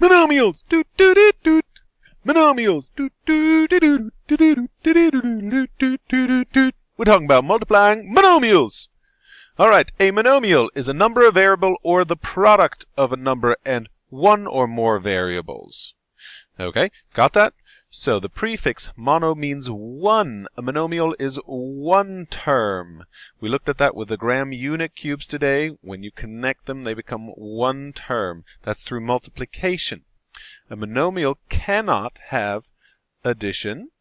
Monomials. Monomials. We're talking about multiplying monomials. All right, a monomial is a number, a variable, or the product of a number and one or more variables. Okay, got that? So the prefix mono means one. A monomial is one term. We looked at that with the gram unit cubes today. When you connect them, they become one term. That's through multiplication. A monomial cannot have addition.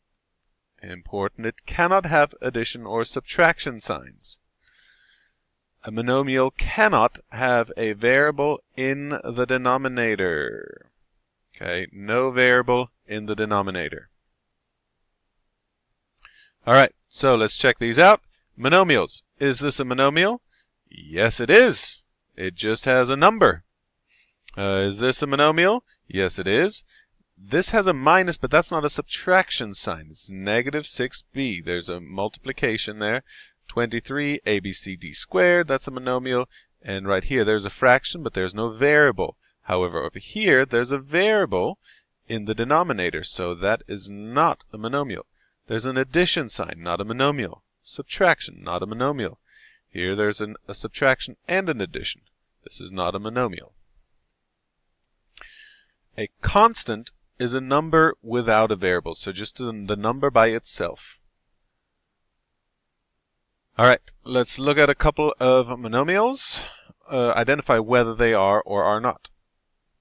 Important, it cannot have addition or subtraction signs. A monomial cannot have a variable in the denominator. Okay, no variable in the denominator. All right, so let's check these out. Monomials. Is this a monomial? Yes, it is. It just has a number. Is this a monomial? Yes, it is. This has a minus, but that's not a subtraction sign. It's negative 6b. There's a multiplication there. 23 abcd squared, that's a monomial. And right here, there's a fraction, but there's no variable. However, over here, there's a variable in the denominator, so that is not a monomial. There's an addition sign, not a monomial. Subtraction, not a monomial. Here, there's a subtraction and an addition. This is not a monomial. A constant is a number without a variable, so just the number by itself. All right, let's look at a couple of monomials. Identify whether they are or are not.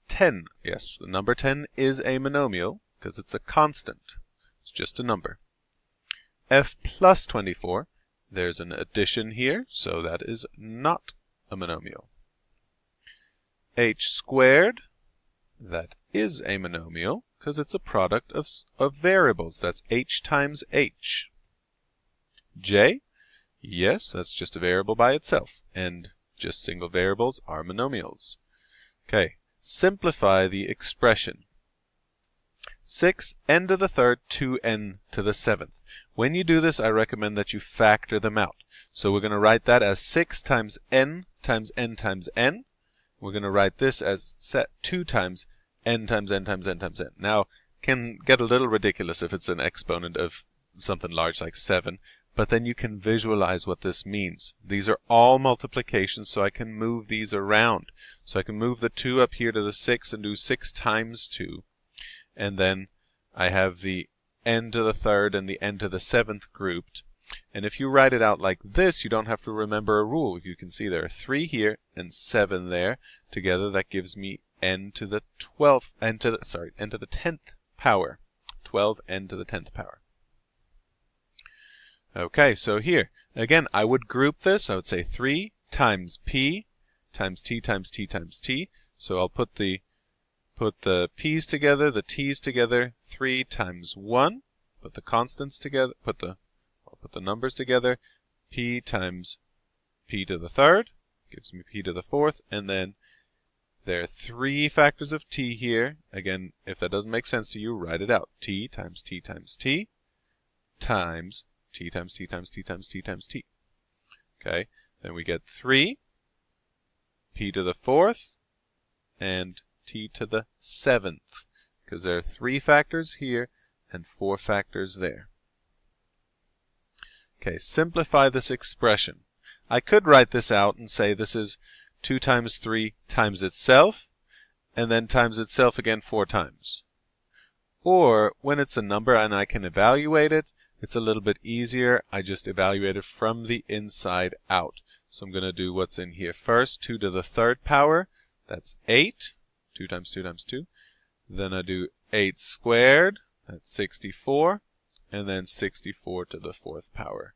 10. Yes, the number 10 is a monomial because it's a constant. It's just a number. F plus 24. There's an addition here, so that is not a monomial. H squared. That is a monomial because it's a product of variables. That's h times h. J. Yes, that's just a variable by itself, and just single variables are monomials. Okay, simplify the expression. 6n to the third, 2n to the seventh. When you do this, I recommend that you factor them out. So we're going to write that as 6 times n times n times n. We're going to write this as 2 times n times n times n times n. Now, can get a little ridiculous if it's an exponent of something large like 7. But then you can visualize what this means. These are all multiplications, so I can move these around. So I can move the 2 up here to the 6 and do 6 times 2. And then I have the n to the third and the n to the seventh grouped. And if you write it out like this, you don't have to remember a rule. You can see there are 3 here and 7 there. Together that gives me n to the 10th power. 12n to the 10th power. Okay, so here, again, I would group this. I would say 3 times p times t times t times t. So I'll put the p's together, the t's together, 3 times 1. Put the constants together, I'll put the numbers together. P times p to the third gives me p to the fourth, and then there are 3 factors of t here. Again, if that doesn't make sense to you, write it out. T times t times t times t times t times t times t times t. Okay, then we get 3 p to the fourth and t to the seventh, because there are 3 factors here and 4 factors there. Okay, simplify this expression. I could write this out and say this is 2 times 3 times itself, and then times itself again 4 times. Or, when it's a number and I can evaluate it, it's a little bit easier. I just evaluate it from the inside out. So I'm going to do what's in here first. 2 to the third power, that's 8. 2 times 2 times 2. Then I do 8 squared, that's 64. And then 64 to the 4th power.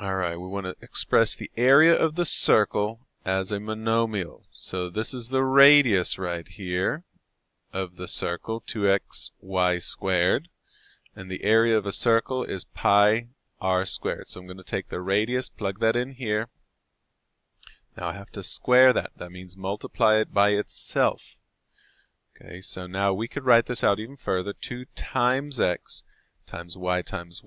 Alright, we want to express the area of the circle as a monomial. So this is the radius right here of the circle, 2xy squared. And the area of a circle is pi r squared. So I'm going to take the radius, plug that in here. Now I have to square that. That means multiply it by itself. Okay, so now we could write this out even further. 2 times x times y times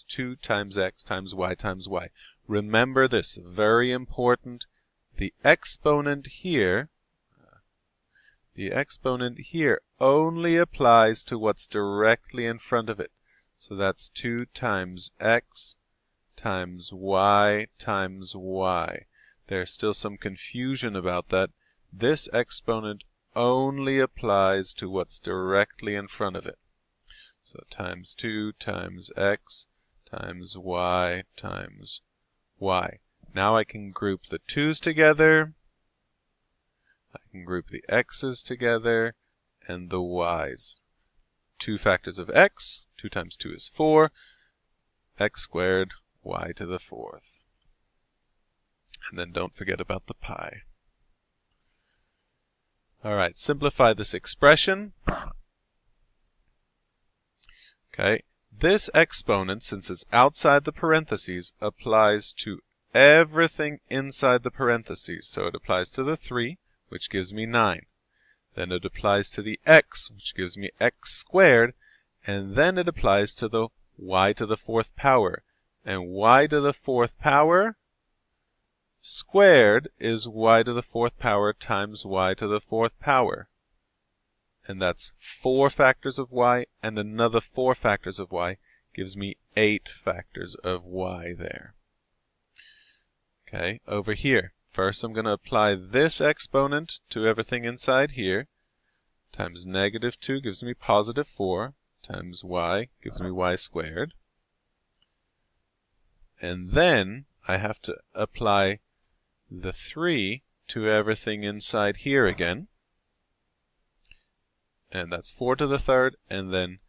2 times x times y times y. Remember this, very important. the exponent here only applies to what's directly in front of it. So that's 2 times x times y times y. There's still some confusion about that. This exponent only applies to what's directly in front of it. So times 2 times x times y times y. Now I can group the 2's together. I can group the x's together and the y's. 2 factors of x. 2 times 2 is 4. X squared, y to the 4th. And then don't forget about the pi. Alright, simplify this expression. Okay, this exponent, since it's outside the parentheses, applies to everything inside the parentheses. So it applies to the 3, which gives me 9. Then it applies to the x, which gives me x squared. And then it applies to the y to the 4th power. And y to the 4th power squared is y to the 4th power times y to the 4th power. And that's 4 factors of y and another 4 factors of y gives me 8 factors of y there. Okay, over here. First I'm going to apply this exponent to everything inside here. Times negative 2 gives me positive 4. Times y gives me y squared. And then I have to apply the 3 to everything inside here again. And that's 4 to the 3rd, and then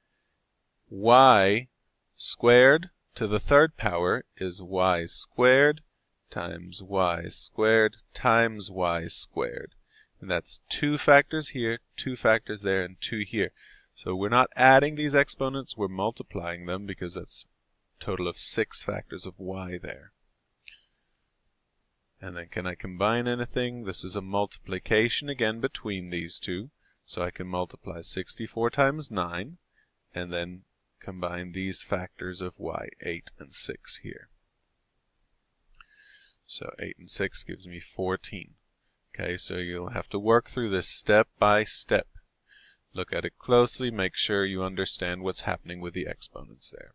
y squared to the 3rd power is y squared times y squared times y squared. And that's 2 factors here, 2 factors there, and 2 here. So we're not adding these exponents, we're multiplying them because that's a total of 6 factors of y there. And then can I combine anything? This is a multiplication again between these two. So I can multiply 64 times 9 and then combine these factors of y, 8 and 6 here. So 8 and 6 gives me 14. Okay, so you'll have to work through this step by step. Look at it closely, make sure you understand what's happening with the exponents there.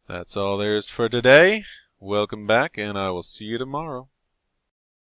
That's all there is for today. Welcome back, and I will see you tomorrow.